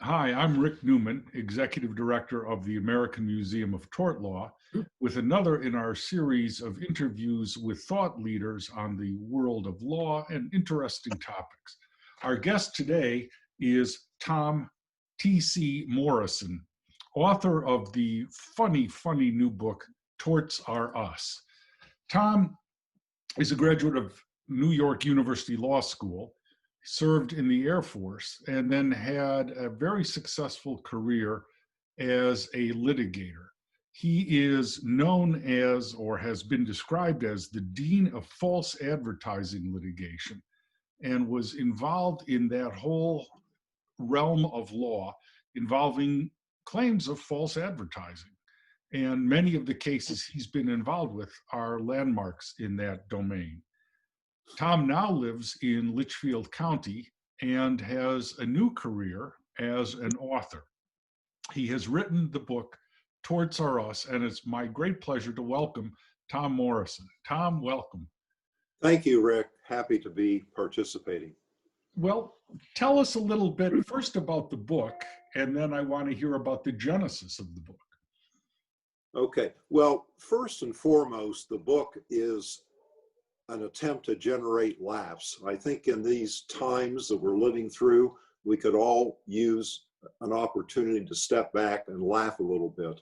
Hi, I'm Rick Newman, Executive Director of the American Museum of Tort Law, with another in our series of interviews with thought leaders on the world of law and interesting topics. Our guest today is Tom T.C. Morrison, author of the funny new book, Torts R Us. Tom is a graduate of New York University Law School, served in the Air Force, and then had a very successful career as a litigator. He is known as, or has been described as, the Dean of False Advertising Litigation, and was involved in that whole realm of law involving claims of false advertising. And many of the cases he's been involved with are landmarks in that domain. Tom now lives in Litchfield County and has a new career as an author. He has written the book, Torts R Us, and it's my great pleasure to welcome Tom Morrison. Tom, welcome. Thank you, Rick. Happy to be participating. Well, tell us a little bit first about the book, and then I want to hear about the genesis of the book. Okay. Well, first and foremost, the book is an attempt to generate laughs. I think in these times that we're living through, we could all use an opportunity to step back and laugh a little bit.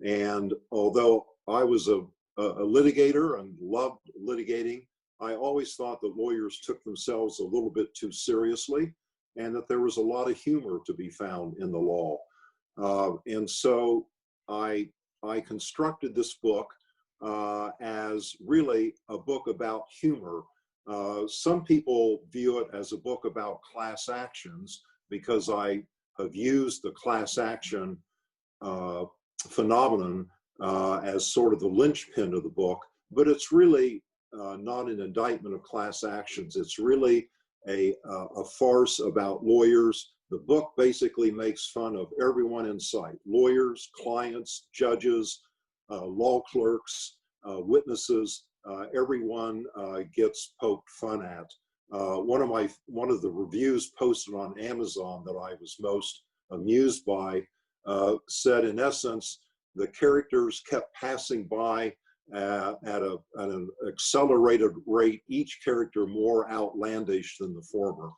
And although I was a litigator and loved litigating, I always thought that lawyers took themselves a little bit too seriously and that there was a lot of humor to be found in the law. And so I constructed this book as really a book about humor. Some people view it as a book about class actions because I have used the class action phenomenon as sort of the linchpin of the book, but it's really not an indictment of class actions. It's really a farce about lawyers. The book basically makes fun of everyone in sight: lawyers, clients, judges, law clerks, witnesses. Everyone gets poked fun at. One of the reviews posted on Amazon that I was most amused by said, in essence, the characters kept passing by at an accelerated rate, each character more outlandish than the former.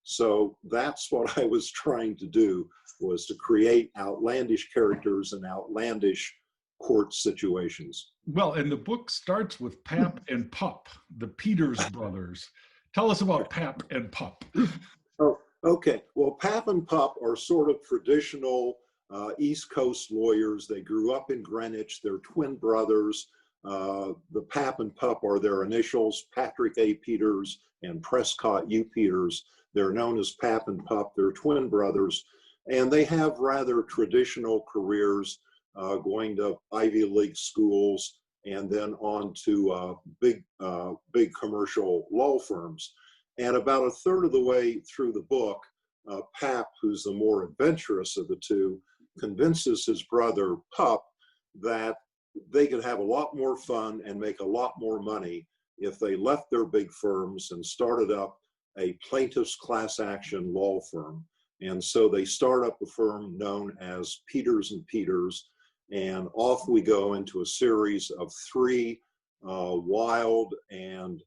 So that's what I was trying to do, was to create outlandish characters and outlandish court situations. Well, and the book starts with Pap and Pup, the Peters brothers. Tell us about Pap and Pup. Oh, okay. Well, Pap and Pup are sort of traditional East Coast lawyers. They grew up in Greenwich. They're twin brothers. The Pap and Pup are their initials: Patrick A. Peters and Prescott U. Peters. They're known as Pap and Pup. They're twin brothers, and they have rather traditional careers, going to Ivy League schools and then on to big commercial law firms. And about a third of the way through the book, Pap, who's the more adventurous of the two, convinces his brother Pup that they could have a lot more fun and make a lot more money if they left their big firms and started up a plaintiff's class action law firm. And so they start up a firm known as Peters and Peters, and off we go into a series of three wild and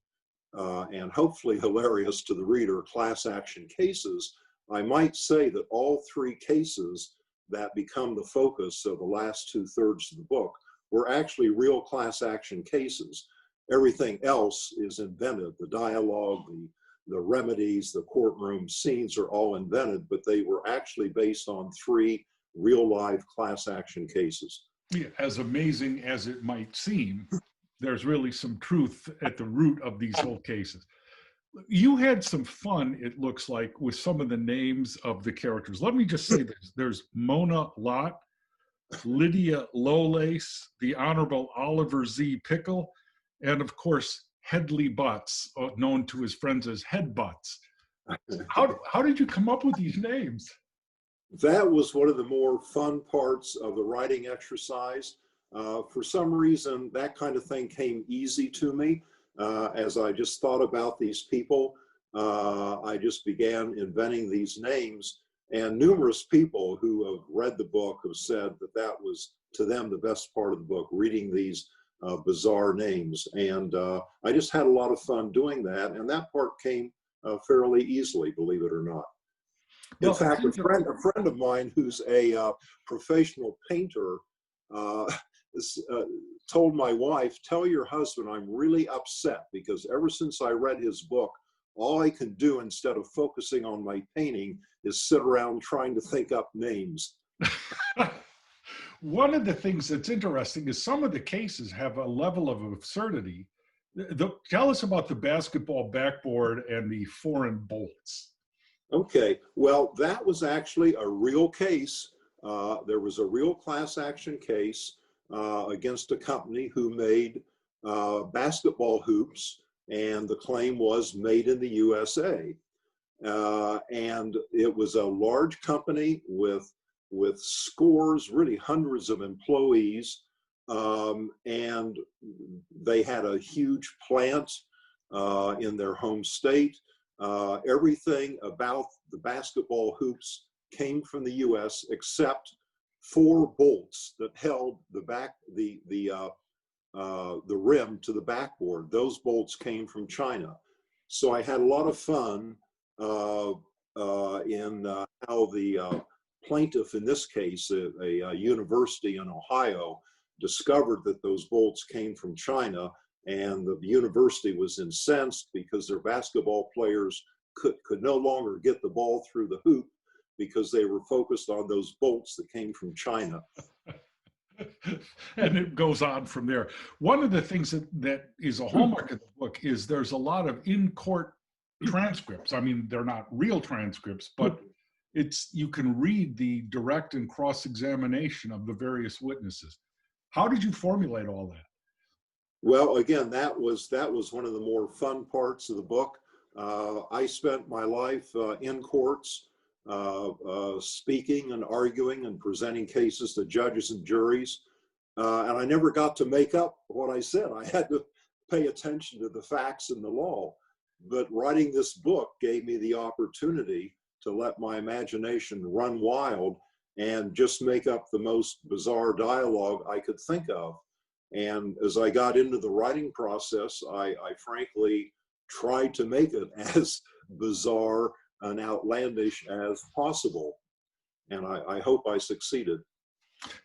hopefully hilarious to the reader class action cases. I might say that all three cases that become the focus of the last 2/3 of the book were actually real class action cases. Everything else is invented. The dialogue, the remedies, the courtroom scenes are all invented, but they were actually based on three real live class action cases. Yeah, as amazing as it might seem, there's really some truth at the root of these whole cases. You had some fun, it looks like, with some of the names of the characters. Let me just say this. There's Mona Lott, Lydia Lowlace, the Honorable Oliver Z. Pickle, and of course, Headley Butts, known to his friends as Head Butts. How did you come up with these names? That was one of the more fun parts of the writing exercise. For some reason, that kind of thing came easy to me. As I just thought about these people, I just began inventing these names. And numerous people who have read the book have said that that was, to them, the best part of the book, reading these bizarre names. And I just had a lot of fun doing that. And that part came fairly easily, believe it or not. In fact, a friend of mine who's a professional painter told my wife, tell your husband I'm really upset because ever since I read his book, all I can do instead of focusing on my painting is sit around trying to think up names. One of the things that's interesting is some of the cases have a level of absurdity. Tell us about the basketball backboard and the foreign bolts. Okay, well, that was actually a real case. There was a real class action case against a company who made basketball hoops, and the claim was made in the USA. And it was a large company with scores, really hundreds of employees, and they had a huge plant in their home state. Everything about the basketball hoops came from the U.S. except 4 bolts that held the rim to the backboard. Those bolts came from China. So I had a lot of fun in how the plaintiff, in this case, a university in Ohio, discovered that those bolts came from China, and the university was incensed because their basketball players could no longer get the ball through the hoop because they were focused on those bolts that came from China. And it goes on from there. One of the things that is a hallmark of the book is there's a lot of in-court transcripts. I mean, they're not real transcripts, but you can read the direct and cross-examination of the various witnesses. How did you formulate all that? Well, again, that was one of the more fun parts of the book. I spent my life in courts, speaking and arguing and presenting cases to judges and juries. And I never got to make up what I said. I had to pay attention to the facts and the law. But writing this book gave me the opportunity to let my imagination run wild and just make up the most bizarre dialogue I could think of. And as I got into the writing process, I frankly tried to make it as bizarre and outlandish as possible. And I hope I succeeded.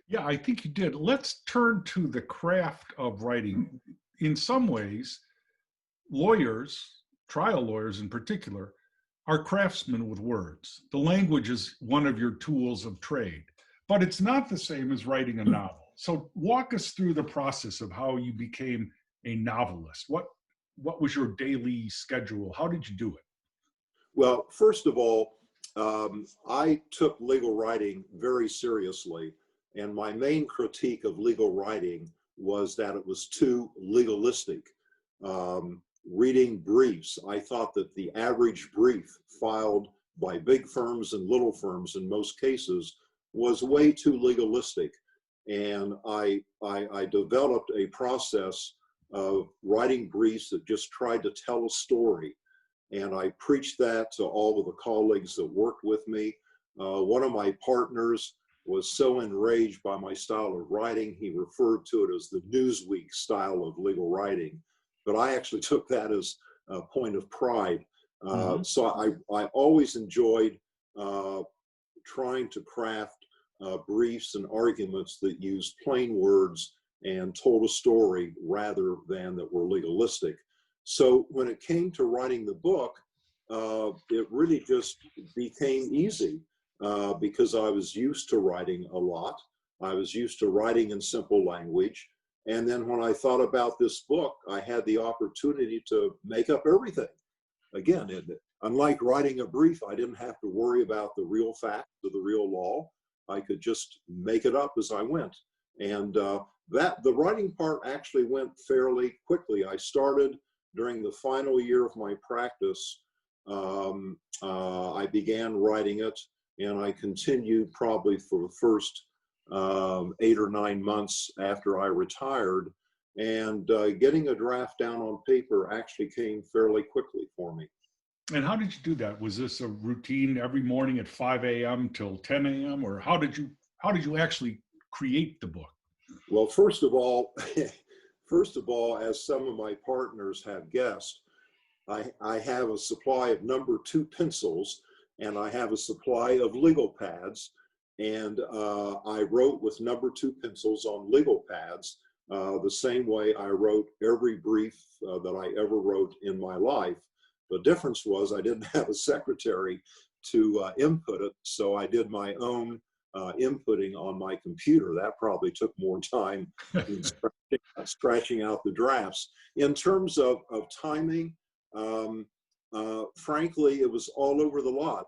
Yeah, I think you did. Let's turn to the craft of writing. In some ways, lawyers, trial lawyers in particular, are craftsmen with words. The language is one of your tools of trade, but it's not the same as writing a novel. So walk us through the process of how you became a novelist. What was your daily schedule? How did you do it? Well, first of all, I took legal writing very seriously. And my main critique of legal writing was that it was too legalistic. Reading briefs, I thought that the average brief filed by big firms and little firms in most cases was way too legalistic. And I developed a process of writing briefs that just tried to tell a story. And I preached that to all of the colleagues that worked with me. One of my partners was so enraged by my style of writing, he referred to it as the Newsweek style of legal writing. But I actually took that as a point of pride. So I always enjoyed trying to craft briefs and arguments that used plain words and told a story rather than that were legalistic. So when it came to writing the book, it really just became easy because I was used to writing a lot. I was used to writing in simple language. And then when I thought about this book, I had the opportunity to make up everything. Again, unlike writing a brief, I didn't have to worry about the real facts or the real law. I could just make it up as I went. And the writing part actually went fairly quickly. I started during the final year of my practice. I began writing it, and I continued probably for the first 8 or 9 months after I retired. And getting a draft down on paper actually came fairly quickly for me. And how did you do that? Was this a routine every morning at 5 a.m. till 10 a.m. or how did you actually create the book? Well, first of all, first of all, as some of my partners have guessed, I have a supply of number 2 pencils, and I have a supply of legal pads. And I wrote with number 2 pencils on legal pads the same way I wrote every brief that I ever wrote in my life. The difference was I didn't have a secretary to input it, so I did my own inputting on my computer. That probably took more time than scratching out the drafts. In terms of timing, frankly, it was all over the lot.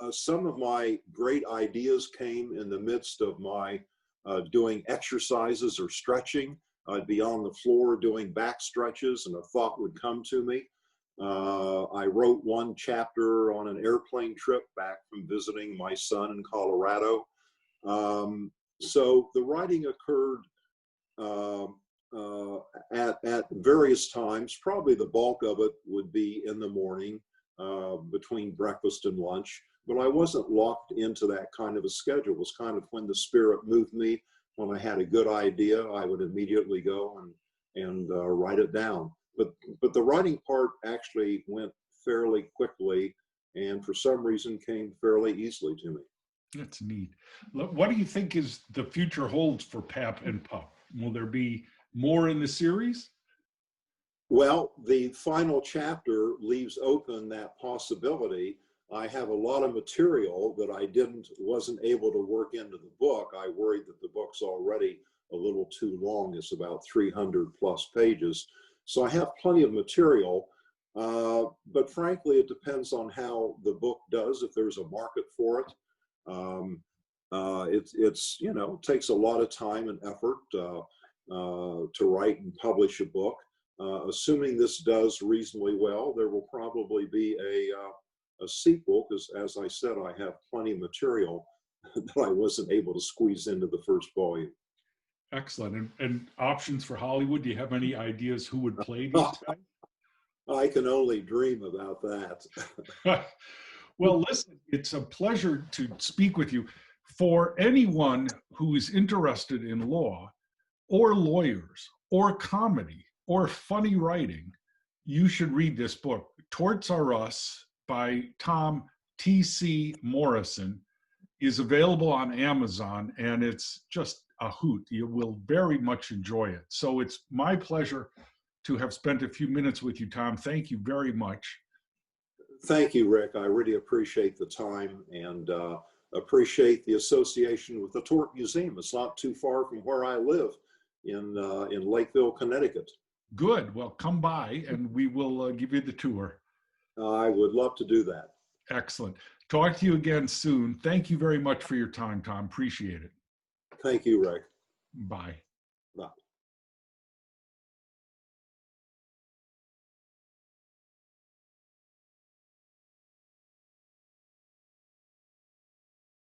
Some of my great ideas came in the midst of my doing exercises or stretching. I'd be on the floor doing back stretches and a thought would come to me. I wrote one chapter on an airplane trip back from visiting my son in Colorado. So the writing occurred at various times. Probably the bulk of it would be in the morning between breakfast and lunch, but I wasn't locked into that kind of a schedule. It was kind of when the spirit moved me. When I had a good idea, I would immediately go and write it down. But the writing part actually went fairly quickly, and for some reason came fairly easily to me. That's neat. What do you think is the future holds for Pap and Pup? Will there be more in the series? Well, the final chapter leaves open that possibility. I have a lot of material that I wasn't able to work into the book. I worried that the book's already a little too long. It's about 300 plus pages. So I have plenty of material, but frankly, it depends on how the book does, if there's a market for it. It takes a lot of time and effort to write and publish a book. Assuming this does reasonably well, there will probably be a sequel, because as I said, I have plenty of material that I wasn't able to squeeze into the first volume. Excellent. And options for Hollywood? Do you have any ideas who would play these guys? I can only dream about that. Well, listen, it's a pleasure to speak with you. For anyone who is interested in law or lawyers or comedy or funny writing, you should read this book, Torts R Us by Tom T.C. Morrison, is available on Amazon, and it's just a hoot. You will very much enjoy it. So it's my pleasure to have spent a few minutes with you, Tom. Thank you very much. Thank you, Rick. I really appreciate the time and appreciate the association with the Tort Museum. It's not too far from where I live in Lakeville, Connecticut. Good. Well, come by and we will give you the tour. I would love to do that. Excellent. Talk to you again soon. Thank you very much for your time, Tom. Appreciate it. Thank you, Rick. Bye. Bye.